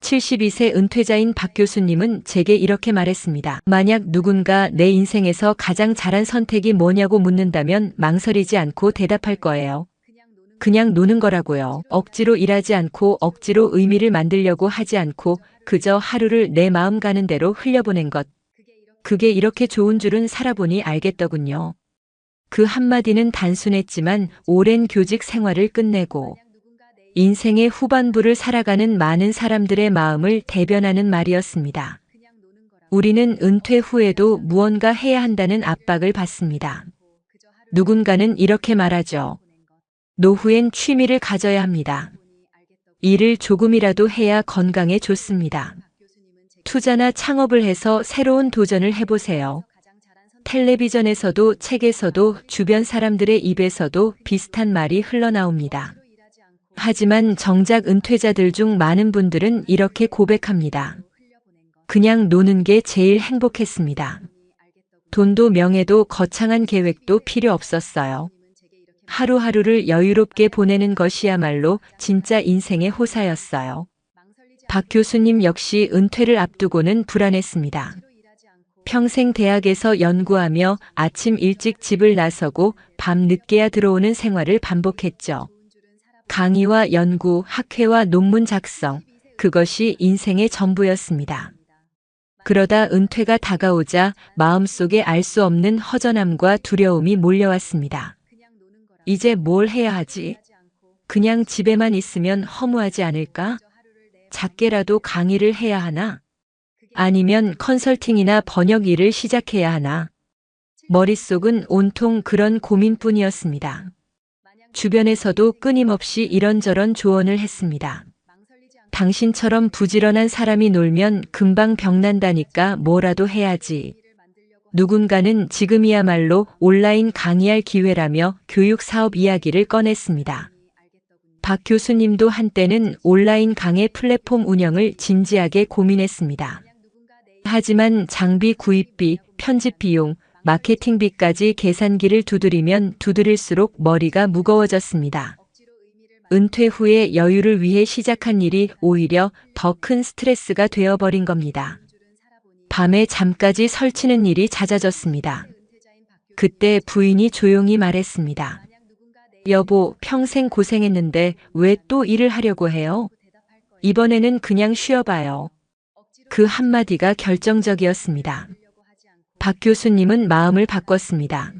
72세 은퇴자인 박 교수님은 제게 이렇게 말했습니다. 만약 누군가 내 인생에서 가장 잘한 선택이 뭐냐고 묻는다면 망설이지 않고 대답할 거예요. 그냥 노는 거라고요. 억지로 일하지 않고 억지로 의미를 만들려고 하지 않고 그저 하루를 내 마음 가는 대로 흘려보낸 것. 그게 이렇게 좋은 줄은 살아보니 알겠더군요. 그 한마디는 단순했지만 오랜 교직 생활을 끝내고 인생의 후반부를 살아가는 많은 사람들의 마음을 대변하는 말이었습니다. 우리는 은퇴 후에도 무언가 해야 한다는 압박을 받습니다. 누군가는 이렇게 말하죠. 노후엔 취미를 가져야 합니다. 일을 조금이라도 해야 건강에 좋습니다. 투자나 창업을 해서 새로운 도전을 해보세요. 텔레비전에서도 책에서도 주변 사람들의 입에서도 비슷한 말이 흘러나옵니다. 하지만 정작 은퇴자들 중 많은 분들은 이렇게 고백합니다. 그냥 노는 게 제일 행복했습니다. 돈도 명예도 거창한 계획도 필요 없었어요. 하루하루를 여유롭게 보내는 것이야말로 진짜 인생의 호사였어요. 박 교수님 역시 은퇴를 앞두고는 불안했습니다. 평생 대학에서 연구하며 아침 일찍 집을 나서고 밤 늦게야 들어오는 생활을 반복했죠. 강의와 연구, 학회와 논문 작성, 그것이 인생의 전부였습니다. 그러다 은퇴가 다가오자 마음속에 알 수 없는 허전함과 두려움이 몰려왔습니다. 이제 뭘 해야 하지? 그냥 집에만 있으면 허무하지 않을까? 작게라도 강의를 해야 하나? 아니면 컨설팅이나 번역 일을 시작해야 하나? 머릿속은 온통 그런 고민뿐이었습니다. 주변에서도 끊임없이 이런저런 조언을 했습니다. 당신처럼 부지런한 사람이 놀면 금방 병난다니까 뭐라도 해야지. 누군가는 지금이야말로 온라인 강의할 기회라며 교육 사업 이야기를 꺼냈습니다. 박 교수님도 한때는 온라인 강의 플랫폼 운영을 진지하게 고민했습니다. 하지만 장비 구입비, 편집 비용, 마케팅비까지 계산기를 두드리면 두드릴수록 머리가 무거워졌습니다. 은퇴 후에 여유를 위해 시작한 일이 오히려 더 큰 스트레스가 되어버린 겁니다. 밤에 잠까지 설치는 일이 잦아졌습니다. 그때 부인이 조용히 말했습니다. 여보, 평생 고생했는데 왜 또 일을 하려고 해요? 이번에는 그냥 쉬어봐요. 그 한마디가 결정적이었습니다. 박 교수님은 마음을 바꿨습니다.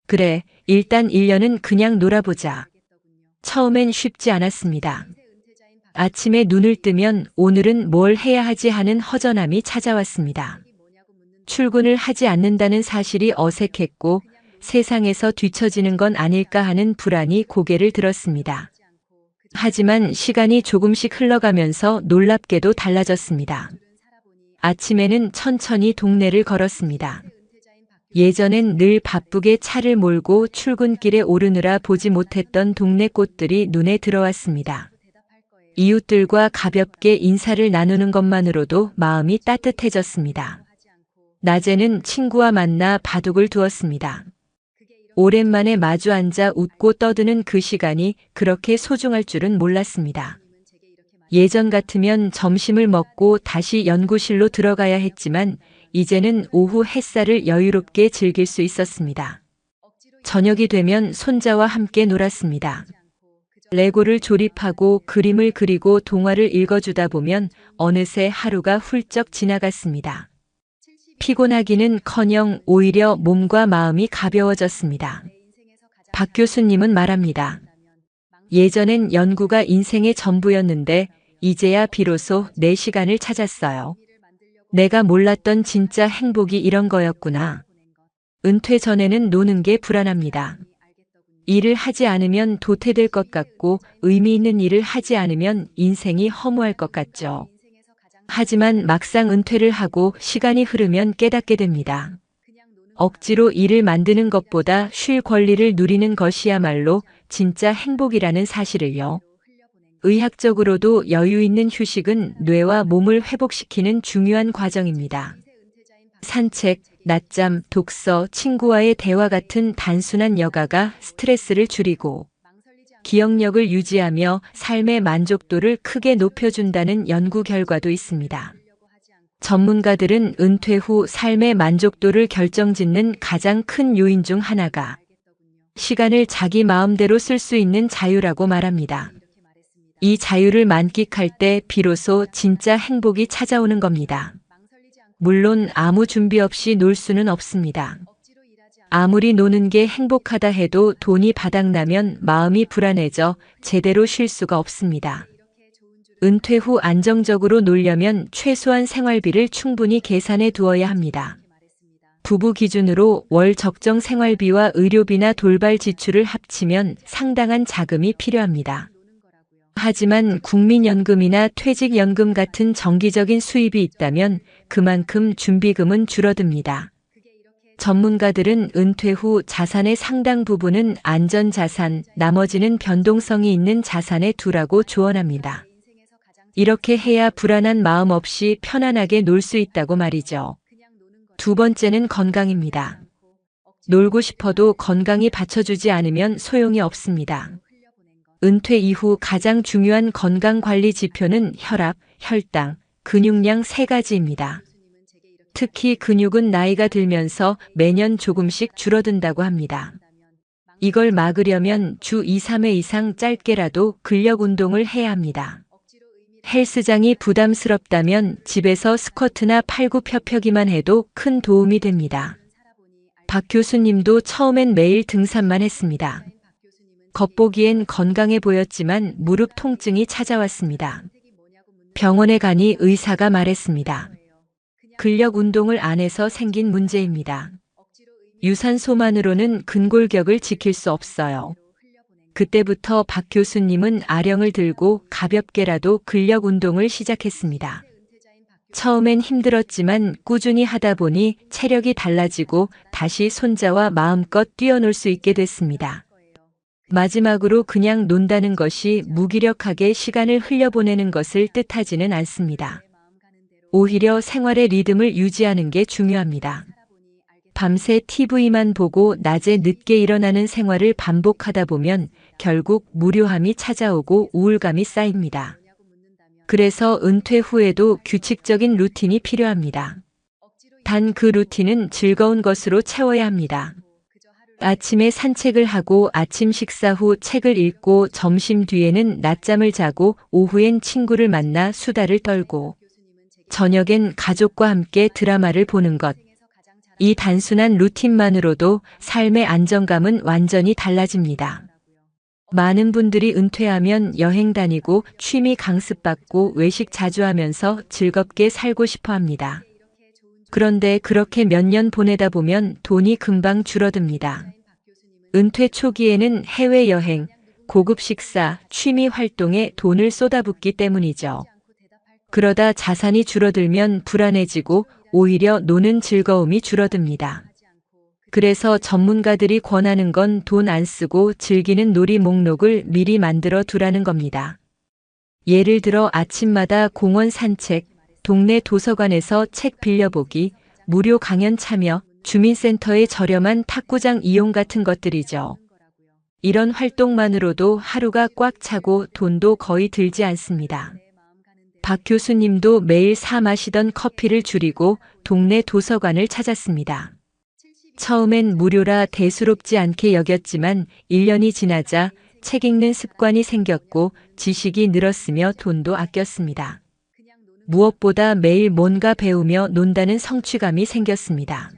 그래, 일단 1년은 그냥 놀아보자. 처음엔 쉽지 않았습니다. 아침에 눈을 뜨면 오늘은 뭘 해야 하지 하는 허전함이 찾아왔습니다. 출근을 하지 않는다는 사실이 어색했고 세상에서 뒤처지는 건 아닐까 하는 불안이 고개를 들었습니다. 하지만 시간이 조금씩 흘러가면서 놀랍게도 달라졌습니다. 아침에는 천천히 동네를 걸었습니다. 예전엔 늘 바쁘게 차를 몰고 출근길에 오르느라 보지 못했던 동네 꽃들이 눈에 들어왔습니다. 이웃들과 가볍게 인사를 나누는 것만으로도 마음이 따뜻해졌습니다. 낮에는 친구와 만나 바둑을 두었습니다. 오랜만에 마주 앉아 웃고 떠드는 그 시간이 그렇게 소중할 줄은 몰랐습니다. 예전 같으면 점심을 먹고 다시 연구실로 들어가야 했지만 이제는 오후 햇살을 여유롭게 즐길 수 있었습니다. 저녁이 되면 손자와 함께 놀았습니다. 레고를 조립하고 그림을 그리고 동화를 읽어주다 보면 어느새 하루가 훌쩍 지나갔습니다. 피곤하기는커녕 오히려 몸과 마음이 가벼워졌습니다. 박 교수님은 말합니다. 예전엔 연구가 인생의 전부였는데 이제야 비로소 내 시간을 찾았어요. 내가 몰랐던 진짜 행복이 이런 거였구나. 은퇴 전에는 노는 게 불안합니다. 일을 하지 않으면 도태될 것 같고 의미 있는 일을 하지 않으면 인생이 허무할 것 같죠. 하지만 막상 은퇴를 하고 시간이 흐르면 깨닫게 됩니다. 억지로 일을 만드는 것보다 쉴 권리를 누리는 것이야말로 진짜 행복이라는 사실을요. 의학적으로도 여유 있는 휴식은 뇌와 몸을 회복시키는 중요한 과정입니다. 산책, 낮잠, 독서, 친구와의 대화 같은 단순한 여가가 스트레스를 줄이고 기억력을 유지하며 삶의 만족도를 크게 높여준다는 연구 결과도 있습니다. 전문가들은 은퇴 후 삶의 만족도를 결정짓는 가장 큰 요인 중 하나가 시간을 자기 마음대로 쓸 수 있는 자유라고 말합니다. 이 자유를 만끽할 때 비로소 진짜 행복이 찾아오는 겁니다. 물론 아무 준비 없이 놀 수는 없습니다. 아무리 노는 게 행복하다 해도 돈이 바닥나면 마음이 불안해져 제대로 쉴 수가 없습니다. 은퇴 후 안정적으로 놀려면 최소한 생활비를 충분히 계산해 두어야 합니다. 부부 기준으로 월 적정 생활비와 의료비나 돌발 지출을 합치면 상당한 자금이 필요합니다. 하지만 국민연금이나 퇴직연금 같은 정기적인 수입이 있다면 그만큼 준비금은 줄어듭니다. 전문가들은 은퇴 후 자산의 상당 부분은 안전자산, 나머지는 변동성이 있는 자산에 두라고 조언합니다. 이렇게 해야 불안한 마음 없이 편안하게 놀 수 있다고 말이죠. 두 번째는 건강입니다. 놀고 싶어도 건강이 받쳐주지 않으면 소용이 없습니다. 은퇴 이후 가장 중요한 건강관리 지표는 혈압, 혈당, 근육량 세 가지입니다. 특히 근육은 나이가 들면서 매년 조금씩 줄어든다고 합니다. 이걸 막으려면 주 2, 3회 이상 짧게라도 근력 운동을 해야 합니다. 헬스장이 부담스럽다면 집에서 스쿼트나 팔굽혀펴기만 해도 큰 도움이 됩니다. 박 교수님도 처음엔 매일 등산만 했습니다. 겉보기엔 건강해 보였지만 무릎 통증이 찾아왔습니다. 병원에 가니 의사가 말했습니다. 근력 운동을 안 해서 생긴 문제입니다. 유산소만으로는 근골격을 지킬 수 없어요. 그때부터 박 교수님은 아령을 들고 가볍게라도 근력 운동을 시작했습니다. 처음엔 힘들었지만 꾸준히 하다 보니 체력이 달라지고 다시 손자와 마음껏 뛰어놀 수 있게 됐습니다. 마지막으로 그냥 논다는 것이 무기력하게 시간을 흘려보내는 것을 뜻하지는 않습니다. 오히려 생활의 리듬을 유지하는 게 중요합니다. 밤새 TV만 보고 낮에 늦게 일어나는 생활을 반복하다 보면 결국 무료함이 찾아오고 우울감이 쌓입니다. 그래서 은퇴 후에도 규칙적인 루틴이 필요합니다. 단 그 루틴은 즐거운 것으로 채워야 합니다. 아침에 산책을 하고 아침 식사 후 책을 읽고 점심 뒤에는 낮잠을 자고 오후엔 친구를 만나 수다를 떨고 저녁엔 가족과 함께 드라마를 보는 것. 이 단순한 루틴만으로도 삶의 안정감은 완전히 달라집니다. 많은 분들이 은퇴하면 여행 다니고 취미 강습받고 외식 자주 하면서 즐겁게 살고 싶어 합니다. 그런데 그렇게 몇 년 보내다 보면 돈이 금방 줄어듭니다. 은퇴 초기에는 해외여행, 고급 식사, 취미 활동에 돈을 쏟아붓기 때문이죠. 그러다 자산이 줄어들면 불안해지고 오히려 노는 즐거움이 줄어듭니다. 그래서 전문가들이 권하는 건 돈 안 쓰고 즐기는 놀이 목록을 미리 만들어 두라는 겁니다. 예를 들어 아침마다 공원 산책, 동네 도서관에서 책 빌려보기, 무료 강연 참여, 주민센터의 저렴한 탁구장 이용 같은 것들이죠. 이런 활동만으로도 하루가 꽉 차고 돈도 거의 들지 않습니다. 박 교수님도 매일 사 마시던 커피를 줄이고 동네 도서관을 찾았습니다. 처음엔 무료라 대수롭지 않게 여겼지만 1년이 지나자 책 읽는 습관이 생겼고 지식이 늘었으며 돈도 아꼈습니다. 무엇보다 매일 뭔가 배우며 논다는 성취감이 생겼습니다.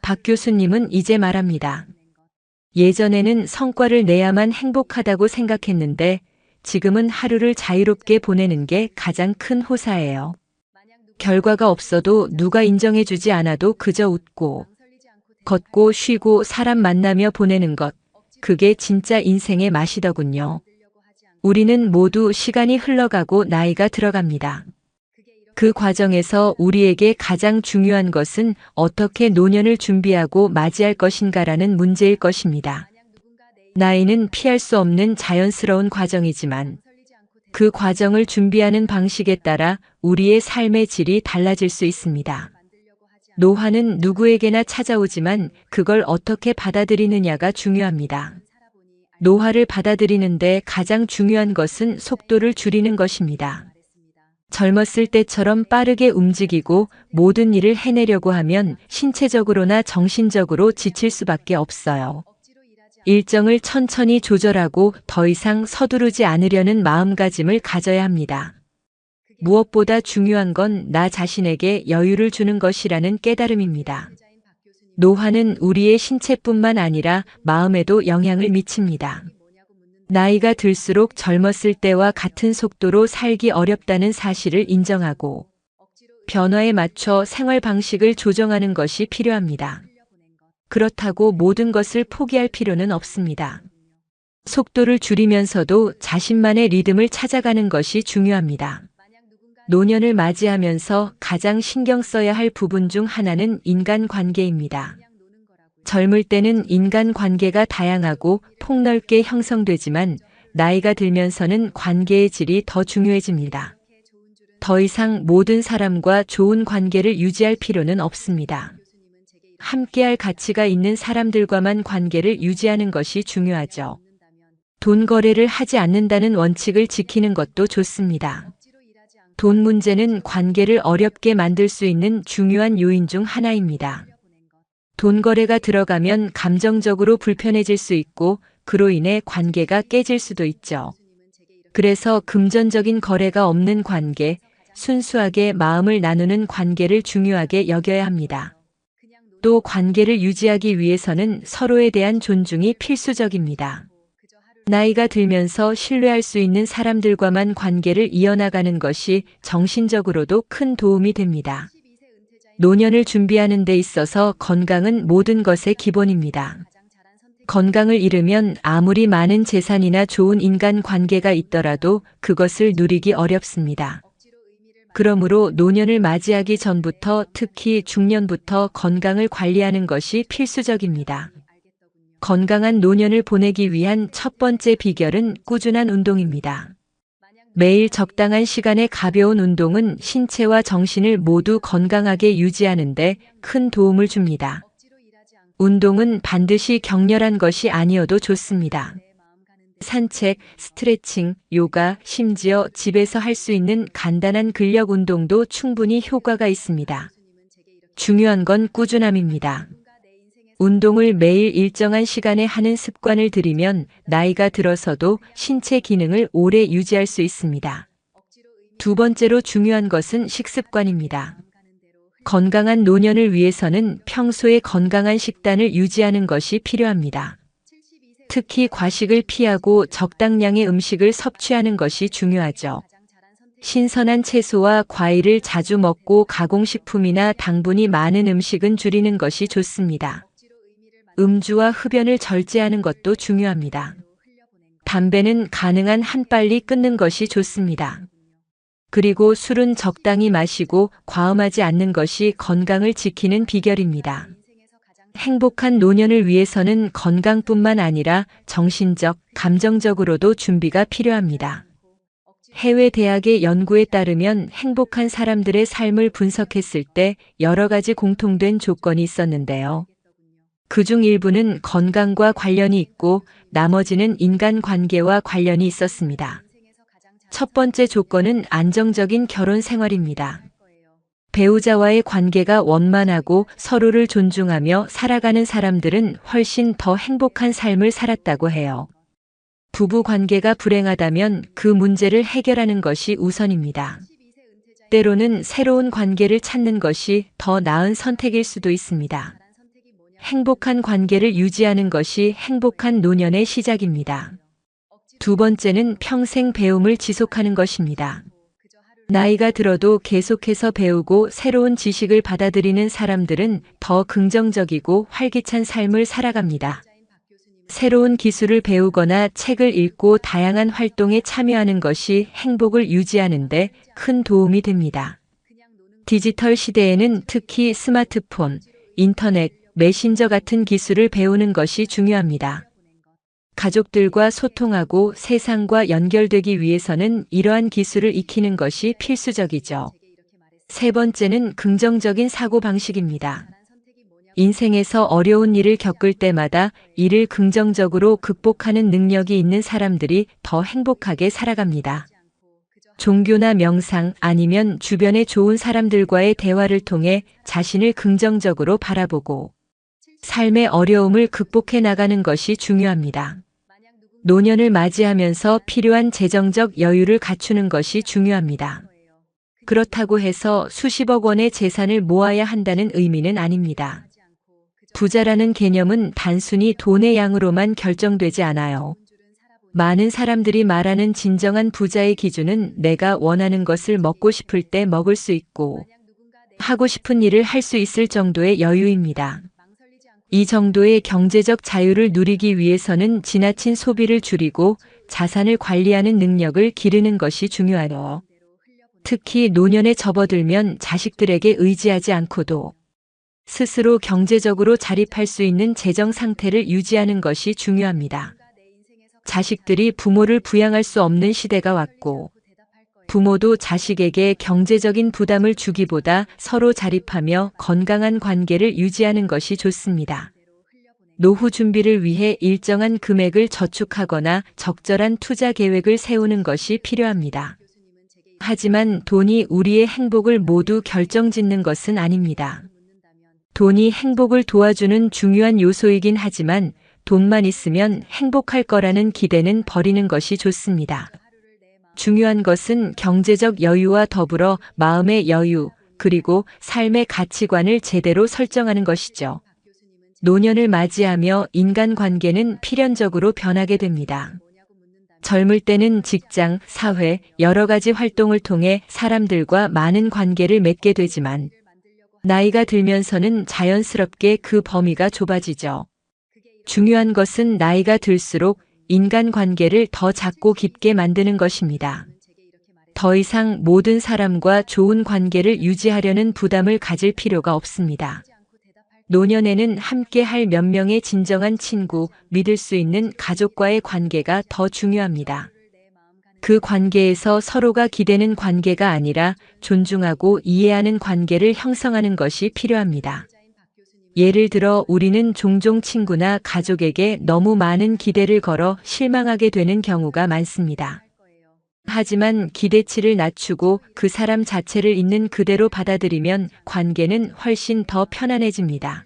박 교수님은 이제 말합니다. 예전에는 성과를 내야만 행복하다고 생각했는데 지금은 하루를 자유롭게 보내는 게 가장 큰 호사예요. 결과가 없어도 누가 인정해주지 않아도 그저 웃고 걷고 쉬고 사람 만나며 보내는 것, 그게 진짜 인생의 맛이더군요. 우리는 모두 시간이 흘러가고 나이가 들어갑니다. 그 과정에서 우리에게 가장 중요한 것은 어떻게 노년을 준비하고 맞이할 것인가라는 문제일 것입니다. 나이는 피할 수 없는 자연스러운 과정이지만 그 과정을 준비하는 방식에 따라 우리의 삶의 질이 달라질 수 있습니다. 노화는 누구에게나 찾아오지만 그걸 어떻게 받아들이느냐가 중요합니다. 노화를 받아들이는데 가장 중요한 것은 속도를 줄이는 것입니다. 젊었을 때처럼 빠르게 움직이고 모든 일을 해내려고 하면 신체적으로나 정신적으로 지칠 수밖에 없어요. 일정을 천천히 조절하고 더 이상 서두르지 않으려는 마음가짐을 가져야 합니다. 무엇보다 중요한 건 나 자신에게 여유를 주는 것이라는 깨달음입니다. 노화는 우리의 신체뿐만 아니라 마음에도 영향을 미칩니다. 나이가 들수록 젊었을 때와 같은 속도로 살기 어렵다는 사실을 인정하고 변화에 맞춰 생활 방식을 조정하는 것이 필요합니다. 그렇다고 모든 것을 포기할 필요는 없습니다. 속도를 줄이면서도 자신만의 리듬을 찾아가는 것이 중요합니다. 노년을 맞이하면서 가장 신경 써야 할 부분 중 하나는 인간관계입니다. 젊을 때는 인간관계가 다양하고 폭넓게 형성되지만 나이가 들면서는 관계의 질이 더 중요해집니다. 더 이상 모든 사람과 좋은 관계를 유지할 필요는 없습니다. 함께할 가치가 있는 사람들과만 관계를 유지하는 것이 중요하죠. 돈 거래를 하지 않는다는 원칙을 지키는 것도 좋습니다. 돈 문제는 관계를 어렵게 만들 수 있는 중요한 요인 중 하나입니다. 돈 거래가 들어가면 감정적으로 불편해질 수 있고 그로 인해 관계가 깨질 수도 있죠. 그래서 금전적인 거래가 없는 관계, 순수하게 마음을 나누는 관계를 중요하게 여겨야 합니다. 또 관계를 유지하기 위해서는 서로에 대한 존중이 필수적입니다. 나이가 들면서 신뢰할 수 있는 사람들과만 관계를 이어나가는 것이 정신적으로도 큰 도움이 됩니다. 노년을 준비하는 데 있어서 건강은 모든 것의 기본입니다. 건강을 잃으면 아무리 많은 재산이나 좋은 인간 관계가 있더라도 그것을 누리기 어렵습니다. 그러므로 노년을 맞이하기 전부터 특히 중년부터 건강을 관리하는 것이 필수적입니다. 건강한 노년을 보내기 위한 첫 번째 비결은 꾸준한 운동입니다. 매일 적당한 시간의 가벼운 운동은 신체와 정신을 모두 건강하게 유지하는 데 큰 도움을 줍니다. 운동은 반드시 격렬한 것이 아니어도 좋습니다. 산책, 스트레칭, 요가, 심지어 집에서 할 수 있는 간단한 근력 운동도 충분히 효과가 있습니다. 중요한 건 꾸준함입니다. 운동을 매일 일정한 시간에 하는 습관을 들이면 나이가 들어서도 신체 기능을 오래 유지할 수 있습니다. 두 번째로 중요한 것은 식습관입니다. 건강한 노년을 위해서는 평소에 건강한 식단을 유지하는 것이 필요합니다. 특히 과식을 피하고 적당량의 음식을 섭취하는 것이 중요하죠. 신선한 채소와 과일을 자주 먹고 가공식품이나 당분이 많은 음식은 줄이는 것이 좋습니다. 음주와 흡연을 절제하는 것도 중요합니다. 담배는 가능한 한 빨리 끊는 것이 좋습니다. 그리고 술은 적당히 마시고 과음하지 않는 것이 건강을 지키는 비결입니다. 행복한 노년을 위해서는 건강뿐만 아니라 정신적, 감정적으로도 준비가 필요합니다. 해외 대학의 연구에 따르면 행복한 사람들의 삶을 분석했을 때 여러 가지 공통된 조건이 있었는데요. 그중 일부는 건강과 관련이 있고 나머지는 인간관계와 관련이 있었습니다. 첫 번째 조건은 안정적인 결혼 생활입니다. 배우자와의 관계가 원만하고 서로를 존중하며 살아가는 사람들은 훨씬 더 행복한 삶을 살았다고 해요. 부부 관계가 불행하다면 그 문제를 해결하는 것이 우선입니다. 때로는 새로운 관계를 찾는 것이 더 나은 선택일 수도 있습니다. 행복한 관계를 유지하는 것이 행복한 노년의 시작입니다. 두 번째는 평생 배움을 지속하는 것입니다. 나이가 들어도 계속해서 배우고 새로운 지식을 받아들이는 사람들은 더 긍정적이고 활기찬 삶을 살아갑니다. 새로운 기술을 배우거나 책을 읽고 다양한 활동에 참여하는 것이 행복을 유지하는 데 큰 도움이 됩니다. 디지털 시대에는 특히 스마트폰, 인터넷, 메신저 같은 기술을 배우는 것이 중요합니다. 가족들과 소통하고 세상과 연결되기 위해서는 이러한 기술을 익히는 것이 필수적이죠. 세 번째는 긍정적인 사고방식입니다. 인생에서 어려운 일을 겪을 때마다 이를 긍정적으로 극복하는 능력이 있는 사람들이 더 행복하게 살아갑니다. 종교나 명상 아니면 주변의 좋은 사람들과의 대화를 통해 자신을 긍정적으로 바라보고 삶의 어려움을 극복해 나가는 것이 중요합니다. 노년을 맞이하면서 필요한 재정적 여유를 갖추는 것이 중요합니다. 그렇다고 해서 수십억 원의 재산을 모아야 한다는 의미는 아닙니다. 부자라는 개념은 단순히 돈의 양으로만 결정되지 않아요. 많은 사람들이 말하는 진정한 부자의 기준은 내가 원하는 것을 먹고 싶을 때 먹을 수 있고 하고 싶은 일을 할 수 있을 정도의 여유입니다. 이 정도의 경제적 자유를 누리기 위해서는 지나친 소비를 줄이고 자산을 관리하는 능력을 기르는 것이 중요하죠. 특히 노년에 접어들면 자식들에게 의지하지 않고도 스스로 경제적으로 자립할 수 있는 재정 상태를 유지하는 것이 중요합니다. 자식들이 부모를 부양할 수 없는 시대가 왔고 부모도 자식에게 경제적인 부담을 주기보다 서로 자립하며 건강한 관계를 유지하는 것이 좋습니다. 노후 준비를 위해 일정한 금액을 저축하거나 적절한 투자 계획을 세우는 것이 필요합니다. 하지만 돈이 우리의 행복을 모두 결정짓는 것은 아닙니다. 돈이 행복을 도와주는 중요한 요소이긴 하지만 돈만 있으면 행복할 거라는 기대는 버리는 것이 좋습니다. 중요한 것은 경제적 여유와 더불어 마음의 여유, 그리고 삶의 가치관을 제대로 설정하는 것이죠. 노년을 맞이하며 인간관계는 필연적으로 변하게 됩니다. 젊을 때는 직장, 사회, 여러 가지 활동을 통해 사람들과 많은 관계를 맺게 되지만 나이가 들면서는 자연스럽게 그 범위가 좁아지죠. 중요한 것은 나이가 들수록 인간관계를 더 작고 깊게 만드는 것입니다. 더 이상 모든 사람과 좋은 관계를 유지하려는 부담을 가질 필요가 없습니다. 노년에는 함께 할 몇 명의 진정한 친구, 믿을 수 있는 가족과의 관계가 더 중요합니다. 그 관계에서 서로가 기대는 관계가 아니라 존중하고 이해하는 관계를 형성하는 것이 필요합니다. 예를 들어 우리는 종종 친구나 가족에게 너무 많은 기대를 걸어 실망하게 되는 경우가 많습니다. 하지만 기대치를 낮추고 그 사람 자체를 있는 그대로 받아들이면 관계는 훨씬 더 편안해집니다.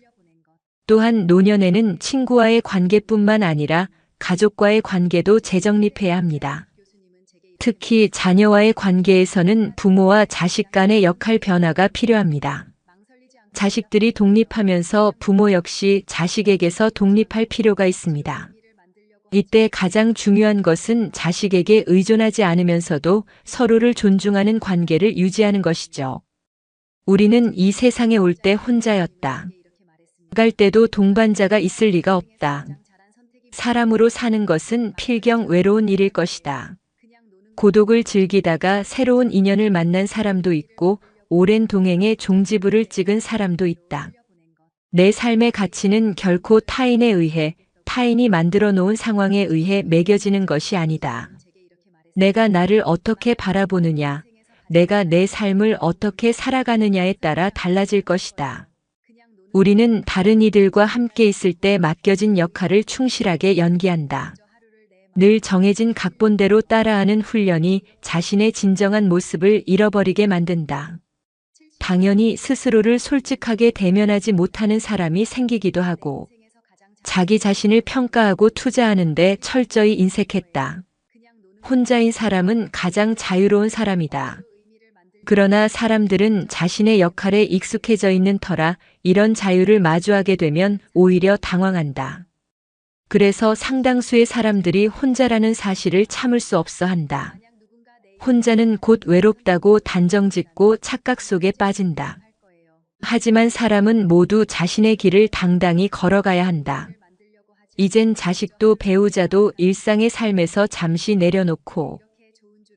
또한 노년에는 친구와의 관계뿐만 아니라 가족과의 관계도 재정립해야 합니다. 특히 자녀와의 관계에서는 부모와 자식 간의 역할 변화가 필요합니다. 자식들이 독립하면서 부모 역시 자식에게서 독립할 필요가 있습니다. 이때 가장 중요한 것은 자식에게 의존하지 않으면서도 서로를 존중하는 관계를 유지하는 것이죠. 우리는 이 세상에 올 때 혼자였다. 갈 때도 동반자가 있을 리가 없다. 사람으로 사는 것은 필경 외로운 일일 것이다. 고독을 즐기다가 새로운 인연을 만난 사람도 있고 오랜 동행에 종지부를 찍은 사람도 있다. 내 삶의 가치는 결코 타인에 의해, 타인이 만들어 놓은 상황에 의해 매겨지는 것이 아니다. 내가 나를 어떻게 바라보느냐, 내가 내 삶을 어떻게 살아가느냐에 따라 달라질 것이다. 우리는 다른 이들과 함께 있을 때 맡겨진 역할을 충실하게 연기한다. 늘 정해진 각본대로 따라하는 훈련이 자신의 진정한 모습을 잃어버리게 만든다. 당연히 스스로를 솔직하게 대면하지 못하는 사람이 생기기도 하고 자기 자신을 평가하고 투자하는데 철저히 인색했다. 혼자인 사람은 가장 자유로운 사람이다. 그러나 사람들은 자신의 역할에 익숙해져 있는 터라 이런 자유를 마주하게 되면 오히려 당황한다. 그래서 상당수의 사람들이 혼자라는 사실을 참을 수 없어 한다. 혼자는 곧 외롭다고 단정짓고 착각 속에 빠진다. 하지만 사람은 모두 자신의 길을 당당히 걸어가야 한다. 이젠 자식도 배우자도 일상의 삶에서 잠시 내려놓고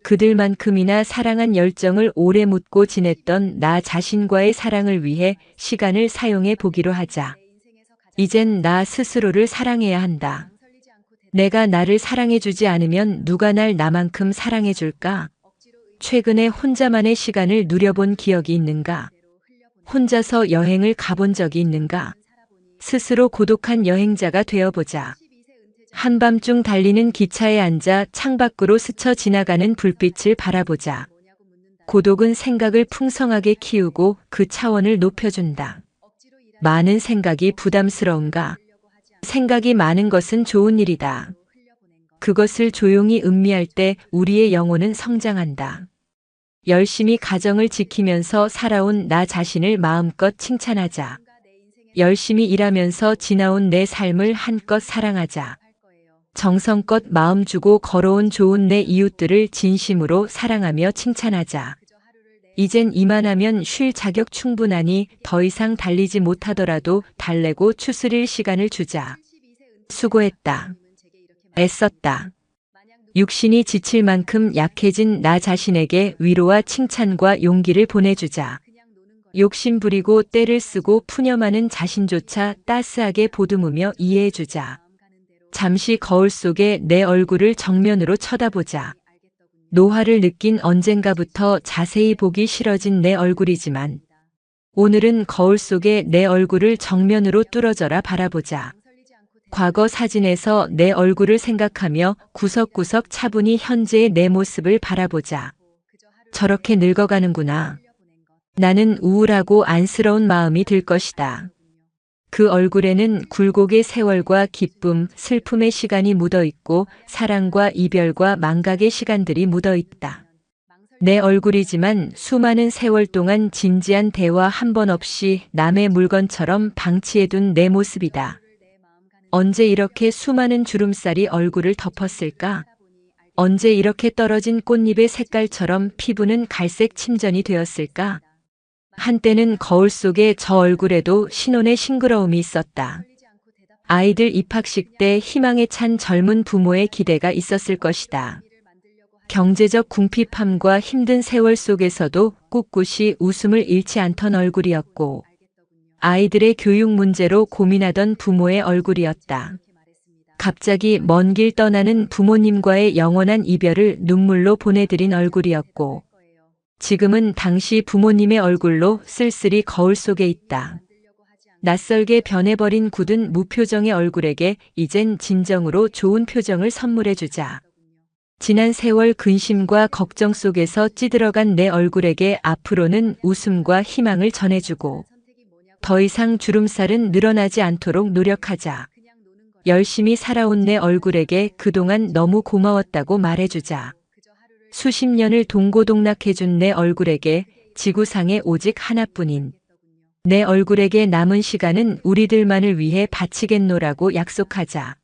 그들만큼이나 사랑한 열정을 오래 묻고 지냈던 나 자신과의 사랑을 위해 시간을 사용해 보기로 하자. 이젠 나 스스로를 사랑해야 한다. 내가 나를 사랑해주지 않으면 누가 날 나만큼 사랑해줄까? 최근에 혼자만의 시간을 누려본 기억이 있는가? 혼자서 여행을 가본 적이 있는가? 스스로 고독한 여행자가 되어보자. 한밤중 달리는 기차에 앉아 창밖으로 스쳐 지나가는 불빛을 바라보자. 고독은 생각을 풍성하게 키우고 그 차원을 높여준다. 많은 생각이 부담스러운가? 생각이 많은 것은 좋은 일이다. 그것을 조용히 음미할 때 우리의 영혼은 성장한다. 열심히 가정을 지키면서 살아온 나 자신을 마음껏 칭찬하자. 열심히 일하면서 지나온 내 삶을 한껏 사랑하자. 정성껏 마음 주고 걸어온 좋은 내 이웃들을 진심으로 사랑하며 칭찬하자. 이젠 이만하면 쉴 자격 충분하니 더 이상 달리지 못하더라도 달래고 추스릴 시간을 주자. 수고했다. 애썼다. 육신이 지칠 만큼 약해진 나 자신에게 위로와 칭찬과 용기를 보내주자. 욕심 부리고 때를 쓰고 푸념하는 자신조차 따스하게 보듬으며 이해해주자. 잠시 거울 속에 내 얼굴을 정면으로 쳐다보자. 노화를 느낀 언젠가부터 자세히 보기 싫어진 내 얼굴이지만 오늘은 거울 속에 내 얼굴을 정면으로 뚫어져라 바라보자. 과거 사진에서 내 얼굴을 생각하며 구석구석 차분히 현재의 내 모습을 바라보자. 저렇게 늙어가는구나. 나는 우울하고 안쓰러운 마음이 들 것이다. 그 얼굴에는 굴곡의 세월과 기쁨, 슬픔의 시간이 묻어있고 사랑과 이별과 망각의 시간들이 묻어있다. 내 얼굴이지만 수많은 세월 동안 진지한 대화 한 번 없이 남의 물건처럼 방치해둔 내 모습이다. 언제 이렇게 수많은 주름살이 얼굴을 덮었을까? 언제 이렇게 떨어진 꽃잎의 색깔처럼 피부는 갈색 침전이 되었을까? 한때는 거울 속에 저 얼굴에도 신혼의 싱그러움이 있었다. 아이들 입학식 때 희망에 찬 젊은 부모의 기대가 있었을 것이다. 경제적 궁핍함과 힘든 세월 속에서도 꿋꿋이 웃음을 잃지 않던 얼굴이었고, 아이들의 교육 문제로 고민하던 부모의 얼굴이었다. 갑자기 먼 길 떠나는 부모님과의 영원한 이별을 눈물로 보내드린 얼굴이었고, 지금은 당시 부모님의 얼굴로 쓸쓸히 거울 속에 있다. 낯설게 변해버린 굳은 무표정의 얼굴에게 이젠 진정으로 좋은 표정을 선물해주자. 지난 세월 근심과 걱정 속에서 찌들어간 내 얼굴에게 앞으로는 웃음과 희망을 전해주고, 더 이상 주름살은 늘어나지 않도록 노력하자. 열심히 살아온 내 얼굴에게 그동안 너무 고마웠다고 말해주자. 수십 년을 동고동락해준 내 얼굴에게 지구상에 오직 하나뿐인 내 얼굴에게 남은 시간은 우리들만을 위해 바치겠노라고 약속하자.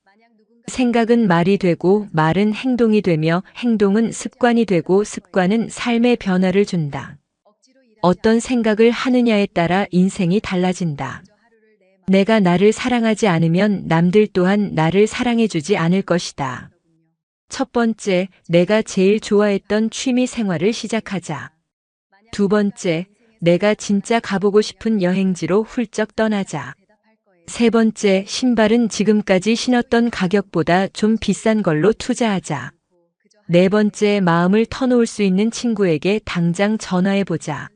생각은 말이 되고 말은 행동이 되며 행동은 습관이 되고 습관은 삶의 변화를 준다. 어떤 생각을 하느냐에 따라 인생이 달라진다. 내가 나를 사랑하지 않으면 남들 또한 나를 사랑해주지 않을 것이다. 첫 번째, 내가 제일 좋아했던 취미 생활을 시작하자. 두 번째, 내가 진짜 가보고 싶은 여행지로 훌쩍 떠나자. 세 번째, 신발은 지금까지 신었던 가격보다 좀 비싼 걸로 투자하자. 네 번째, 마음을 터놓을 수 있는 친구에게 당장 전화해보자.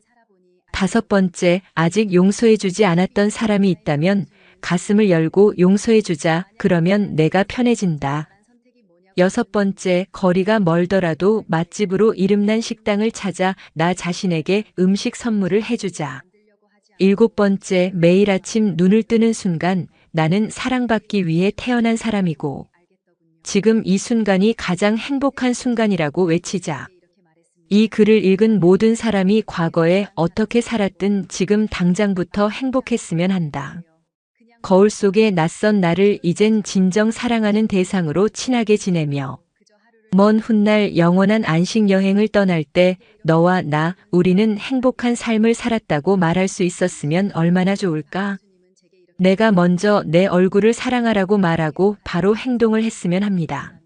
다섯 번째, 아직 용서해주지 않았던 사람이 있다면 가슴을 열고 용서해주자. 그러면 내가 편해진다. 여섯 번째, 거리가 멀더라도 맛집으로 이름난 식당을 찾아 나 자신에게 음식 선물을 해주자. 일곱 번째, 매일 아침 눈을 뜨는 순간 나는 사랑받기 위해 태어난 사람이고 지금 이 순간이 가장 행복한 순간이라고 외치자. 이 글을 읽은 모든 사람이 과거에 어떻게 살았든 지금 당장부터 행복했으면 한다. 거울 속의 낯선 나를 이젠 진정 사랑하는 대상으로 친하게 지내며 먼 훗날 영원한 안식 여행을 떠날 때 너와 나, 우리는 행복한 삶을 살았다고 말할 수 있었으면 얼마나 좋을까? 내가 먼저 내 얼굴을 사랑하라고 말하고 바로 행동을 했으면 합니다.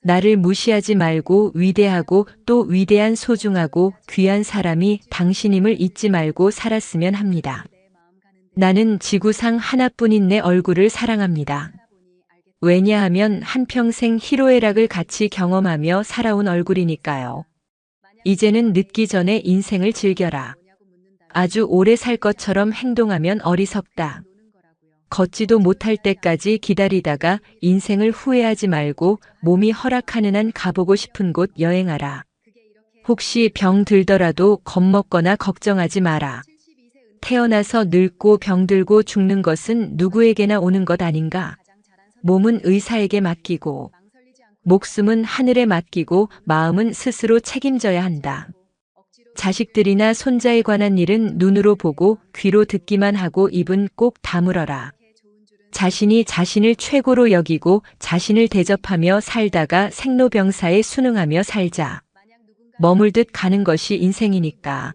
나를 무시하지 말고 위대하고 또 위대한 소중하고 귀한 사람이 당신임을 잊지 말고 살았으면 합니다. 나는 지구상 하나뿐인 내 얼굴을 사랑합니다. 왜냐하면 한평생 희로애락을 같이 경험하며 살아온 얼굴이니까요. 이제는 늦기 전에 인생을 즐겨라. 아주 오래 살 것처럼 행동하면 어리석다. 걷지도 못할 때까지 기다리다가 인생을 후회하지 말고 몸이 허락하는 한 가보고 싶은 곳 여행하라. 혹시 병 들더라도 겁먹거나 걱정하지 마라. 태어나서 늙고 병들고 죽는 것은 누구에게나 오는 것 아닌가? 몸은 의사에게 맡기고, 목숨은 하늘에 맡기고, 마음은 스스로 책임져야 한다. 자식들이나 손자에 관한 일은 눈으로 보고 귀로 듣기만 하고 입은 꼭 다물어라. 자신이 자신을 최고로 여기고 자신을 대접하며 살다가 생로병사에 순응하며 살자. 머물듯 가는 것이 인생이니까.